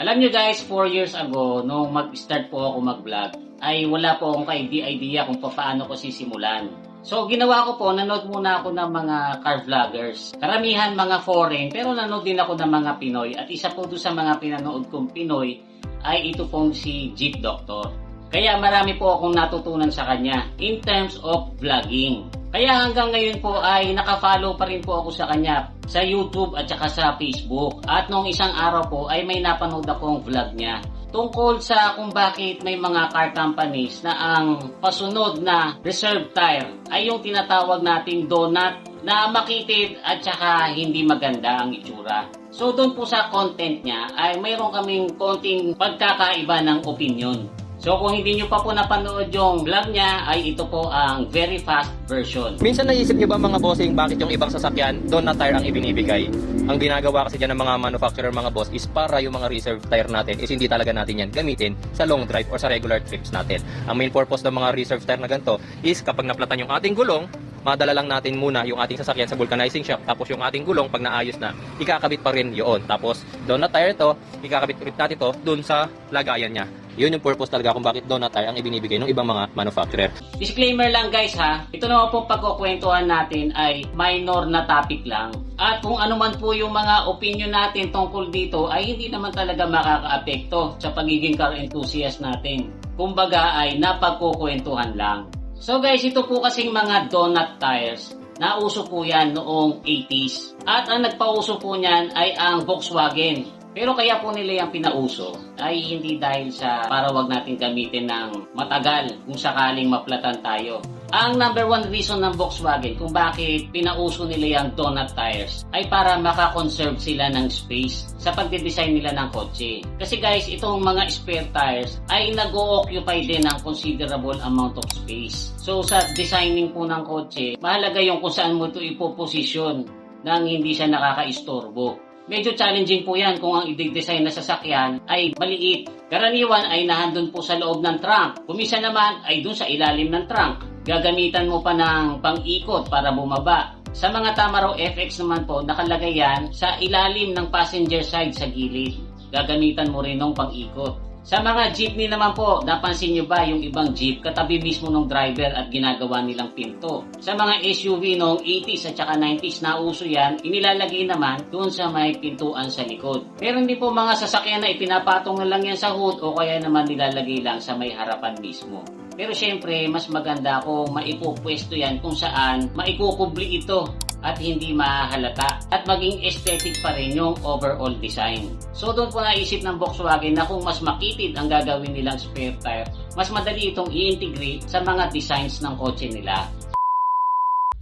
Alam nyo guys, 4 years ago, nung mag-start po ako mag-vlog, ay wala po akong idea kung paano ko sisimulan. So, ginawa ko po, nanood muna ako ng mga car vloggers. Karamihan mga foreign, pero nanood din ako ng mga Pinoy. At isa po doon sa mga pinanood kong Pinoy, ay ito pong si Jeep Doctor. Kaya marami po akong natutunan sa kanya in terms of vlogging. Kaya hanggang ngayon po ay nakafollow pa rin po ako sa kanya sa YouTube at saka sa Facebook. At nung isang araw po ay may napanood akong vlog niya tungkol sa kung bakit may mga car companies na ang pasunod na reserve tire ay yung tinatawag nating donut na makitid at saka hindi maganda ang itsura. So doon po sa content niya ay mayroon kaming konting pagkakaiba ng opinion. So kung hindi nyo pa po napanood yung vlog niya, ay ito po ang very fast version. Minsan naisip nyo ba mga bossing bakit yung ibang sasakyan donut tire ang ibinibigay? Ang ginagawa kasi dyan ng mga manufacturer mga boss is para yung mga reserve tire natin is hindi talaga natin yan gamitin sa long drive or sa regular trips natin. Ang main purpose ng mga reserve tire na ganito is kapag naplatan yung ating gulong, madala lang natin muna yung ating sasakyan sa vulcanizing shop, tapos yung ating gulong pag naayos na, ikakabit pa rin yun. Tapos donut tire to, ikakabit ulit natin to dun sa lagayan niya. Yun yung purpose talaga kung bakit donut tire ang ibinibigay ng ibang mga manufacturer. Disclaimer lang guys ha, ito naman pong pagkukwentuhan natin ay minor na topic lang. At kung ano man po yung mga opinion natin tungkol dito ay hindi naman talaga makaka-apekto sa pagiging car enthusiast natin. Kumbaga ay napagkukwentuhan lang. So guys, ito po kasing mga donut tires, nauso po yan noong 80s. At ang nagpauso po niyan ay ang Volkswagen. Pero kaya po nila yung pinauso ay hindi dahil sa para wag natin gamitin ng matagal kung sakaling maplatan tayo. Ang number one reason ng Volkswagen kung bakit pinauso nila yung donut tires ay para makakonserve sila ng space sa pagde-design nila ng kotse. Kasi guys, itong mga spare tires ay nag-o-occupy din ng considerable amount of space. So sa designing po ng kotse, mahalaga yung kung saan mo ito ipoposisyon nang hindi siya nakaka-istorbo. Medyo challenging po yan kung ang i-design na sasakyan ay maliit. Karaniwan ay nahandun po sa loob ng trunk. Kumisa naman ay dun sa ilalim ng trunk. Gagamitan mo pa ng pang-ikot para bumaba. Sa mga Tamaro FX naman po, nakalagay yan sa ilalim ng passenger side sa gilid. Gagamitan mo rin ng pang-ikot. Sa mga jeepney naman po, napansin nyo ba yung ibang jeep katabi mismo ng driver at ginagawa nilang pinto? Sa mga SUV noong 80s at saka 90s na uso yan, inilalagay naman doon sa may pintuan sa likod. Pero hindi po mga sasakyan na ipinapatong na lang yan sa hood o kaya naman nilalagay lang sa may harapan mismo. Pero syempre, mas maganda kung maipupwesto yan kung saan maikukubli ito at hindi mahalata at maging aesthetic pa rin yung overall design. So doon po naisip ng Volkswagen na kung mas makitid ang gagawin nilang spare tire, mas madali itong i-integrate sa mga designs ng kotse nila.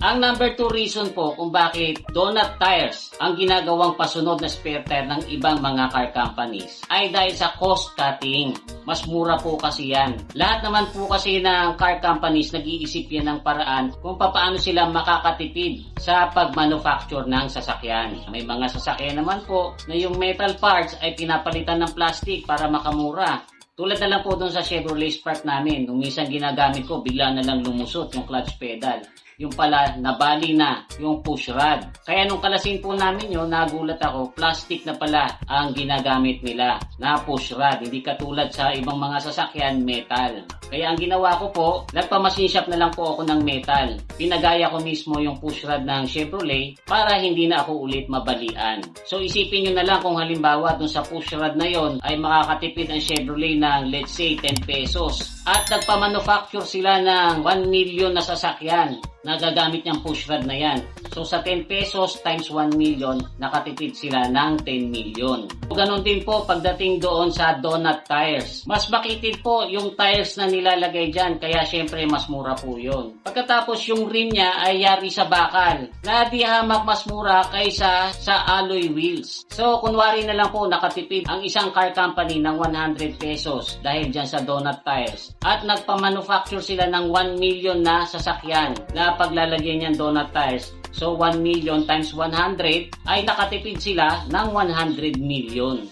Ang number 2 reason po kung bakit donut tires ang ginagawang pasunod na spare tire ng ibang mga car companies ay dahil sa cost cutting. Mas mura po kasi yan. Lahat naman po kasi ng car companies nag-iisip yan ng paraan kung paano sila makakatipid sa pag-manufacture ng sasakyan. May mga sasakyan naman po na yung metal parts ay pinapalitan ng plastic para makamura. Tulad na lang po doon sa Chevrolet Spark namin. Nung minsan ginagamit ko, bigla na lang lumusot yung clutch pedal. Yung pala, nabali na yung push rod. Kaya nung kalasin po namin yun, nagulat ako, plastic na pala ang ginagamit nila na push rod. Hindi katulad sa ibang mga sasakyan, metal. Kaya ang ginawa ko po, nagpa-machine shop na lang po ako ng metal. Pinagaya ko mismo yung push rod ng Chevrolet para hindi na ako ulit mabalian. So isipin nyo na lang kung halimbawa dun sa push rod na yon ay makakatipid ang Chevrolet ng let's say 10 pesos. At nagpa-manufacture sila ng 1 million na sasakyan na gagamit niyang push rod na yan. So sa 10 pesos times 1 million, nakatipid sila ng 10 million. Ganon din po pagdating doon sa donut tires. Mas makitid po yung tires na nilalagay dyan, kaya syempre mas mura po yun. Pagkatapos yung rim niya ay yari sa bakal, na di hamak mas mura kaysa sa alloy wheels. So kunwari na lang po nakatipid ang isang car company ng 100 pesos dahil dyan sa donut tires. At nagpa-manufacture sila ng 1 million na sasakyan na paglalagyan niyan donut tires. So 1 million times 100 ay nakatipid sila ng 100 million.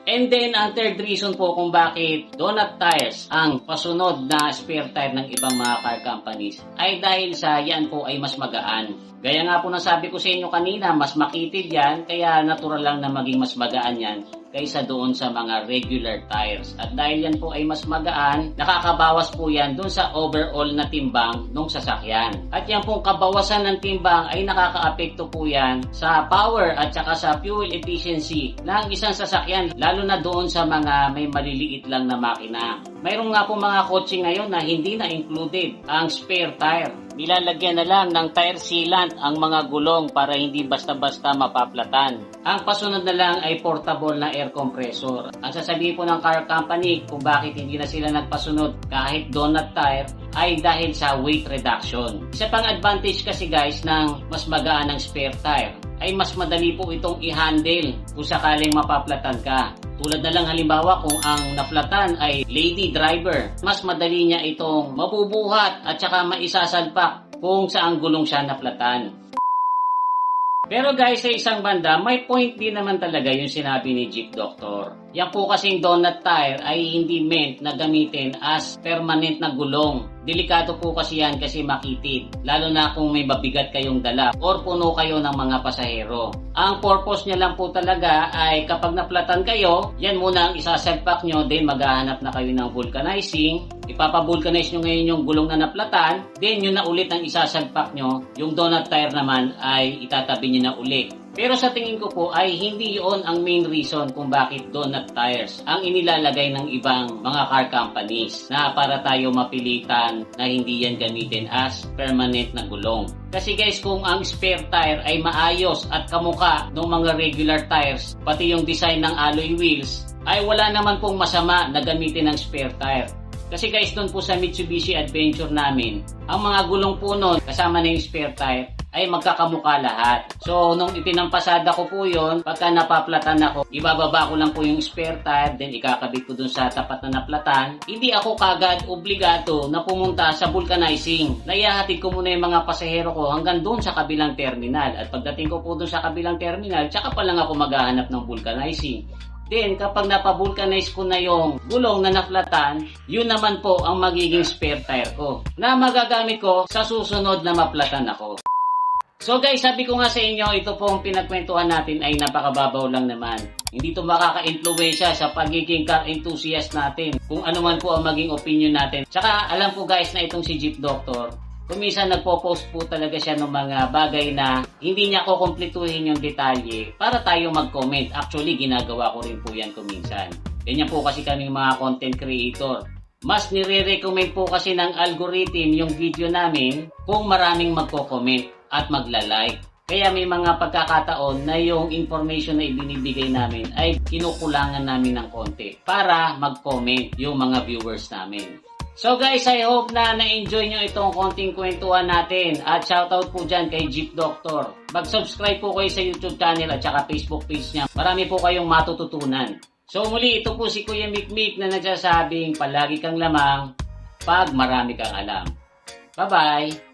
And then, ang third reason po kung bakit donut tires ang pasunod na spare tire ng ibang mga car companies ay dahil sa yan po ay mas magaan. Gaya nga po na sabi ko sa inyo kanina, mas makitid yan, kaya natural lang na maging mas magaan yan kaysa doon sa mga regular tires. At dahil yan po ay mas magaan, nakakabawas po yan doon sa overall na timbang ng sasakyan. At yan pong kabawasan ng timbang ay nakakaapekto po yan sa power at saka sa fuel efficiency ng isang sasakyan, lalo na doon sa mga may maliliit lang na makina. Mayroon nga po mga kotse ngayon na hindi na included ang spare tire. Nilalagyan na lang ng tire sealant ang mga gulong para hindi basta-basta mapaplatan. Ang pasunod na lang ay portable na air compressor. Ang sasabihin po ng car company kung bakit hindi na sila nagpasunod kahit donut tire ay dahil sa weight reduction. Isa pang advantage kasi guys ng mas magaan ng spare tire ay mas madali po itong i-handle kung sakaling mapaplatan ka. Tulad na lang halimbawa kung ang naplatan ay lady driver, mas madali niya itong mabubuhat at saka maisasalpak kung saang gulong siya naplatan. Pero guys, sa isang banda, may point din naman talaga yung sinabi ni Jeep Doctor. Yan po kasing donut tire ay hindi meant na gamitin as permanent na gulong. Delikado po kasi yan kasi makitid, lalo na kung may mabigat kayong dala or puno kayo ng mga pasahero. Ang purpose niya lang po talaga ay kapag naplatan kayo, yan muna ang isasalpak nyo, then maghahanap na kayo ng vulcanizing. Ipapavulcanize nyo ngayon yung gulong na naplatan, then yun na ulit ang isasalpak nyo. Yung donut tire naman ay itatabi nyo na ulit. Pero sa tingin ko po ay hindi yon ang main reason kung bakit donut tires ang inilalagay ng ibang mga car companies na para tayo mapilitan na hindi yan gamitin as permanent na gulong. Kasi guys, kung ang spare tire ay maayos at kamuka ng mga regular tires, pati yung design ng alloy wheels, ay wala naman pong masama na gamitin ang spare tire. Kasi guys, doon po sa Mitsubishi Adventure namin, ang mga gulong po noon kasama na yung spare tire ay magkakamukha lahat. So, nung ipinampasada ko po yon, pagka napaplatan ako, ibababa ko lang po yung spare tire, then ikakabit ko dun sa tapat na naplatan. Hindi ako kagad obligato na pumunta sa vulcanizing. Naihahatid ko muna yung mga pasahero ko hanggang dun sa kabilang terminal. At pagdating ko po dun sa kabilang terminal, tsaka pa lang ako maghahanap ng vulcanizing. Then, kapag napavulcanize ko na yung gulong na naplatan, yun naman po ang magiging spare tire ko na magagamit ko sa susunod na maplatan ako. So guys, sabi ko nga sa inyo, ito pong pinagkwentuhan natin ay napakababaw lang naman. Hindi ito makaka-influensya sa pagiging car enthusiast natin, kung ano man po ang maging opinion natin. Tsaka alam po guys na itong si Jeep Doctor, kuminsan nagpo-post po talaga siya ng mga bagay na hindi niya ko kumpletuhin yung detalye para tayo mag-comment. Actually, ginagawa ko rin po yan kuminsan. Ganyan po kasi kaming mga content creator. Mas nire-recommend po kasi ng algorithm yung video namin kung maraming magko-comment at magla-like. Kaya may mga pagkakataon na yung information na ibinibigay namin ay kinukulangan namin ng konti para mag-comment yung mga viewers namin. So guys, I hope na na-enjoy nyo itong konting kwentuhan natin at shoutout po dyan kay Jeep Doctor. Mag-subscribe po kayo sa YouTube channel at saka Facebook page niya. Marami po kayong matututunan. So muli, ito po si Kuya Mikmik na nagsasabing palagi kang lamang pag marami kang alam. Bye-bye!